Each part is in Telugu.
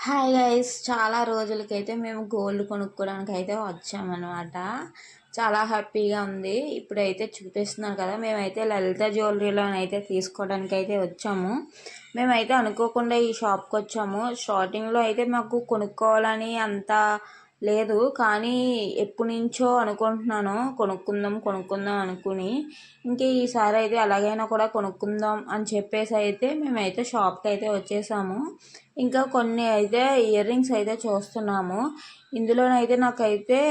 హాయ్ గైస్, చాలా రోజులకైతే మేము గోల్డ్ కొనుక్కోవడానికి అయితే వచ్చామన్నమాట. చాలా హ్యాపీగా ఉంది. ఇప్పుడైతే చూపిస్తున్నాను కదా, మేమైతే లలిత జ్యువెలరీలోనైతే తీసుకోవడానికి అయితే వచ్చాము. మేమైతే అనుకోకుండా ఈ షాప్కి వచ్చాము. స్టార్టింగ్లో అయితే మాకు కొనుక్కోవాలని అంత లేదు, కానీ ఎప్పటి నుంచో అనుకుంటున్నాను కొనుక్కుందాం కొనుక్కుందాం అనుకుని. ఇంకా ఈసారి అయితే ఎలాగైనా కూడా కొనుక్కుందాం అని చెప్పేసి అయితే మేమైతే షాప్కి అయితే వచ్చేసాము. ఇంకా కొన్ని అయితే ఇయర్ రింగ్స్ అయితే చూస్తున్నాము. ఇందులోనైతే నాకైతే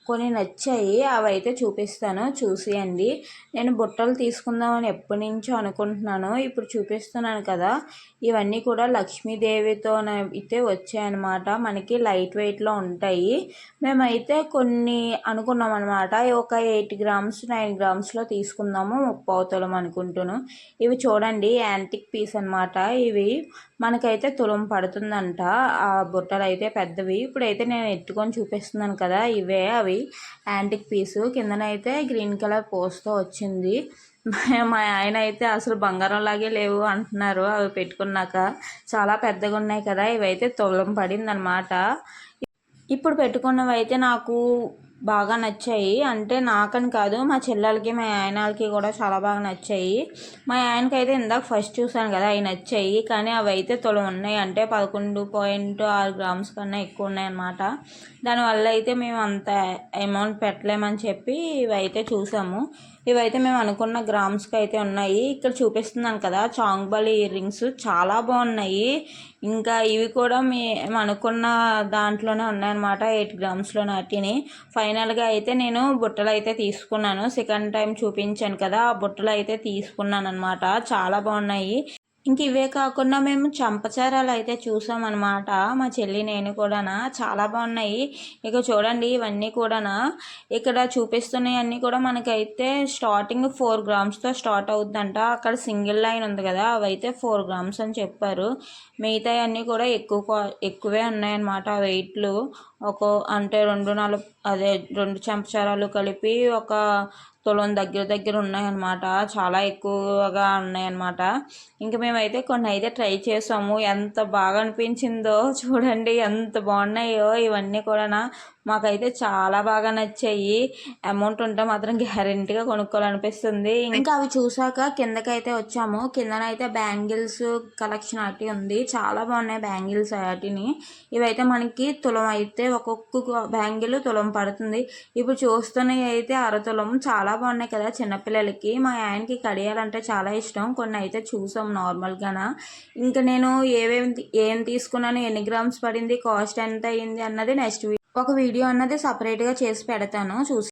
కొన్ని నచ్చాయి, అవి అయితే చూపిస్తాను, చూసేయండి. నేను బుట్టలు తీసుకుందామని ఎప్పటి నుంచో అనుకుంటున్నాను. ఇప్పుడు చూపిస్తున్నాను కదా, ఇవన్నీ కూడా లక్ష్మీదేవితో అయితే వచ్చాయన్నమాట. మనకి లైట్ వెయిట్లో ఉంటాయి. మేమైతే కొన్ని అనుకున్నాం అనమాట, ఒక 8 గ్రామ్స్ 9 గ్రామ్స్లో తీసుకుందాము, 30 తులం అనుకుంటున్నాను. ఇవి చూడండి, యాంటిక్ పీస్ అనమాట. ఇవి మనకైతే తులం పడుతుందంట. ఆ బుట్టలు అయితే పెద్దవి. ఇప్పుడైతే నేను ఎత్తుకొని చూపిస్తున్నాను కదా, ఇవే అవి యాంటిక్ పీసు. కిందనైతే గ్రీన్ కలర్ పోస్ట్తో వచ్చింది. మా ఆయన అయితే అసలు బంగారం లాగే లేవు అంటున్నారు అవి పెట్టుకున్నాక. చాలా పెద్దగా ఉన్నాయి కదా, ఇవైతే తులం పడింది అనమాట. ఇప్పుడు పెట్టుకున్నవి అయితే నాకు బాగా నచ్చాయి. అంటే నాకని కాదు, మా చెల్లెలకి మా ఆయనకి కూడా చాలా బాగా నచ్చాయి. మా ఆయనకి అయితే ఇందాక ఫస్ట్ చూసాను కదా, అవి నచ్చాయి. కానీ అవి అయితే తులం ఉన్నాయి, అంటే 11.6 గ్రామ్స్ కన్నా ఎక్కువ ఉన్నాయన్నమాట. దానివల్ల అయితే మేము అంత అమౌంట్ పెట్టలేమని చెప్పి ఇవి అయితే చూసాము. ఇవైతే మేము అనుకున్న గ్రామ్స్కి అయితే ఉన్నాయి. ఇక్కడ చూపిస్తున్నాను కదా, చాంగ్బాలి ఇయర్ రింగ్స్ చాలా బాగున్నాయి. ఇంకా ఇవి కూడా మేము అనుకున్న దాంట్లోనే ఉన్నాయన్నమాట, 8 గ్రామ్స్లో నాటిని. ఫైనల్గా అయితే నేను బుట్టలు అయితే తీసుకున్నాను. సెకండ్ టైం చూపించాను కదా, ఆ బుట్టలు అయితే తీసుకున్నాను అనమాట. చాలా బాగున్నాయి. ఇంక ఇవే కాకుండా మేము చంపచారాలు అయితే చూసామన్నమాట, మా చెల్లి నేను కూడా. చాలా బాగున్నాయి. ఇక చూడండి, ఇవన్నీ కూడా ఇక్కడ చూపిస్తున్నాయన్నీ కూడా మనకైతే స్టార్టింగ్ 4 గ్రామ్స్తో స్టార్ట్ అవుతుందంట. అక్కడ సింగిల్ లైన్ ఉంది కదా, అవైతే 4 గ్రామ్స్ అని చెప్పారు. మిగతా అన్నీ కూడా ఎక్కువే ఉన్నాయన్నమాట వెయిట్లు. అంటే 2 చెంచారాలు కలిపి ఒక తులం దగ్గర ఉన్నాయన్నమాట. చాలా ఎక్కువగా ఉన్నాయన్నమాట. ఇంక మేమైతే కొన్ని అయితే ట్రై చేసాము. ఎంత బాగా అనిపించిందో చూడండి, ఎంత బాగున్నాయో ఇవన్నీ కూడా. మాకైతే చాలా బాగా నచ్చాయి. అమౌంట్ ఉంటే మాత్రం గ్యారెంటీగా కొనుక్కోవాలనిపిస్తుంది. ఇంకా అవి చూసాక కిందకైతే వచ్చాము. కిందనైతే బ్యాంగిల్స్ కలెక్షన్ అటు ఉంది. చాలా బాగున్నాయి బ్యాంగిల్స్ వాటిని. ఇవైతే మనకి తులం అయితే ఒక్కొక్క బ్యాంగిల్ తులం పడుతుంది. ఇప్పుడు చూస్తున్నవి అయితే అరతులం. చాలా బాగున్నాయి కదా చిన్నపిల్లలకి. మా ఆయనకి కడియాలంటే చాలా ఇష్టం. కొన్ని అయితే చూసాం నార్మల్గానా. ఇంకా నేను ఏం తీసుకున్నాను, ఎన్ని గ్రామ్స్ పడింది, కాస్ట్ ఎంత అయ్యింది అన్నది నెక్స్ట్ ఒక వీడియో అన్నది సపరేట్గా చేసి పెడతాను, చూసి